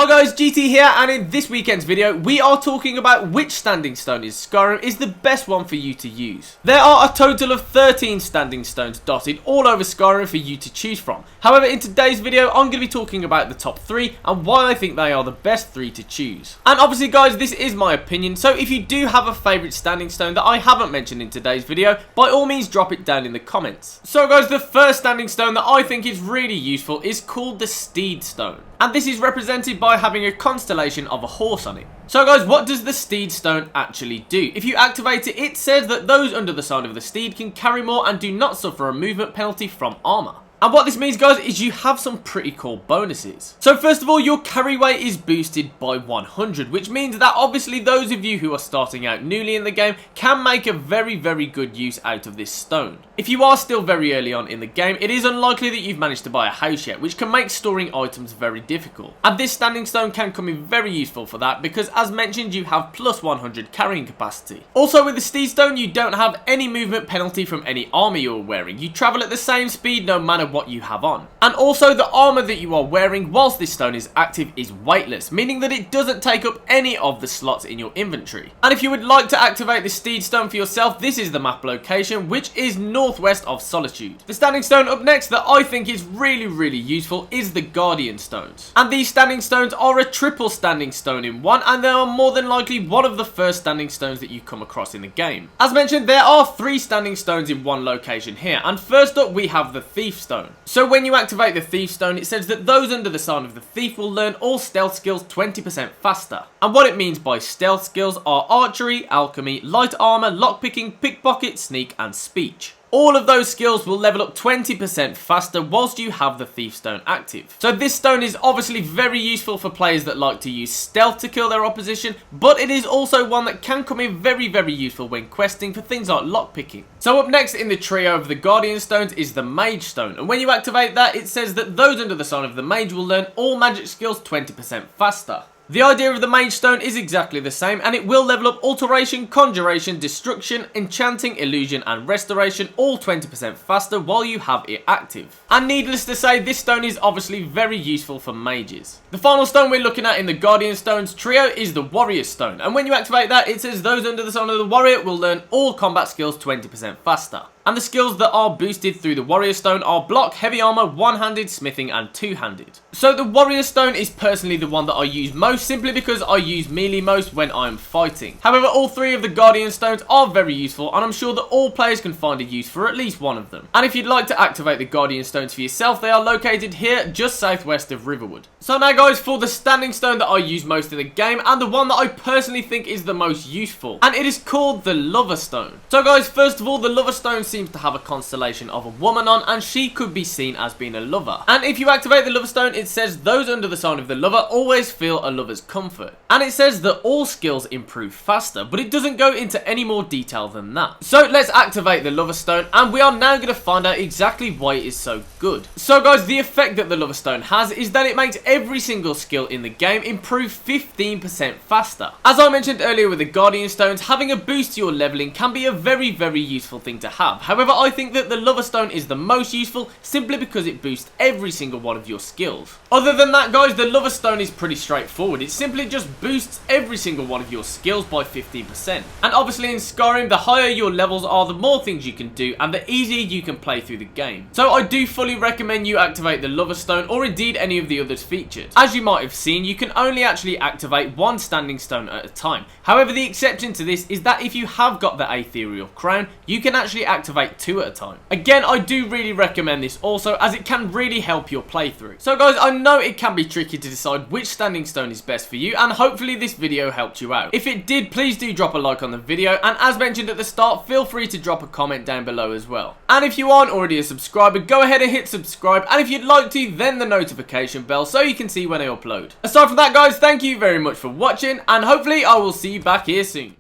Hi guys, GT here, and in this weekend's video, we are talking about which standing stone in Skyrim is the best one for you to use. There are a total of 13 standing stones dotted all over Skyrim for you to choose from. However, in today's video, I'm going to be talking about the top 3 and why I think they are the best 3 to choose. And obviously guys, this is my opinion, so if you do have a favourite standing stone that I haven't mentioned in today's video, by all means drop it down in the comments. So guys, the first standing stone that I think is really useful is called the Steed Stone. And this is represented by having a constellation of a horse on it. So guys, what does the Steed Stone actually do? If you activate it, it says that those under the sign of the steed can carry more and do not suffer a movement penalty from armor. And what this means guys is you have some pretty cool bonuses. So first of all, your carry weight is boosted by 100, which means that obviously those of you who are starting out newly in the game can make a very good use out of this stone. If you are still very early on in the game, it is unlikely that you've managed to buy a house yet, which can make storing items very difficult. And this standing stone can come in very useful for that because as mentioned, you have plus 100 carrying capacity. Also with the Steed Stone, you don't have any movement penalty from any armor you're wearing. You travel at the same speed no matter what you have on. And also the armor that you are wearing whilst this stone is active is weightless, meaning that it doesn't take up any of the slots in your inventory. And if you would like to activate the Steed Stone for yourself, this is the map location, which is northwest of Solitude. The standing stone up next that I think is really useful is the Guardian Stones. And these standing stones are a triple standing stone in one, and they are more than likely one of the first standing stones that you come across in the game. As mentioned, there are 3 standing stones in one location here, and first up we have the Thief Stone. So when you activate the Thief Stone, it says that those under the sign of the Thief will learn all stealth skills 20% faster. And what it means by stealth skills are archery, alchemy, light armor, lockpicking, pickpocket, sneak and speech. All of those skills will level up 20% faster whilst you have the Thief Stone active. So this stone is obviously very useful for players that like to use stealth to kill their opposition, but it is also one that can come in very useful when questing for things like lockpicking. So up next in the trio of the Guardian Stones is the Mage Stone, and when you activate that, it says that those under the sign of the Mage will learn all magic skills 20% faster. The idea of the Mage Stone is exactly the same, and it will level up Alteration, Conjuration, Destruction, Enchanting, Illusion and Restoration all 20% faster while you have it active. And needless to say, this stone is obviously very useful for mages. The final stone we're looking at in the Guardian Stones trio is the Warrior Stone, and when you activate that, it says those under the sign of the Warrior will learn all combat skills 20% faster. And the skills that are boosted through the Warrior Stone are block, heavy armor, one-handed, smithing and two-handed. So the Warrior Stone is personally the one that I use most, simply because I use melee most when I am fighting. However, all 3 of the Guardian Stones are very useful, and I'm sure that all players can find a use for at least one of them. And if you'd like to activate the Guardian Stones for yourself, they are located here just southwest of Riverwood. So now guys, for the standing stone that I use most in the game, and the one that I personally think is the most useful, and it is called the Lover Stone. So guys, first of all, the Lover Stone seems to have a constellation of a woman on, and she could be seen as being a lover. And if you activate the Lover Stone, it says those under the sign of the lover always feel a lover's comfort. And it says that all skills improve faster, but it doesn't go into any more detail than that. So let's activate the Lover Stone, and we are now going to find out exactly why it is so good. So guys, the effect that the Lover Stone has is that it makes every single skill in the game improve 15% faster. As I mentioned earlier with the Guardian Stones, having a boost to your leveling can be a very useful thing to have. However, I think that the Lover Stone is the most useful simply because it boosts every single one of your skills. Other than that guys, the Lover Stone is pretty straightforward. It simply just boosts every single one of your skills by 15%. And obviously in Skyrim, the higher your levels are, the more things you can do and the easier you can play through the game. So I do fully recommend you activate the Lover Stone, or indeed any of the others featured. As you might have seen, you can only actually activate 1 standing stone at a time. However, the exception to this is that if you have got the Ethereal Crown, you can actually activate 2 at a time. Again, I do really recommend this also, as it can really help your playthrough. So guys, I know it can be tricky to decide which standing stone is best for you, and hopefully this video helped you out. If it did, please do drop a like on the video, and as mentioned at the start, feel free to drop a comment down below as well. And if you aren't already a subscriber, go ahead and hit subscribe, and if you'd like to, then the notification bell so you can see when I upload. Aside from that guys, thank you very much for watching, and hopefully I will see you back here soon.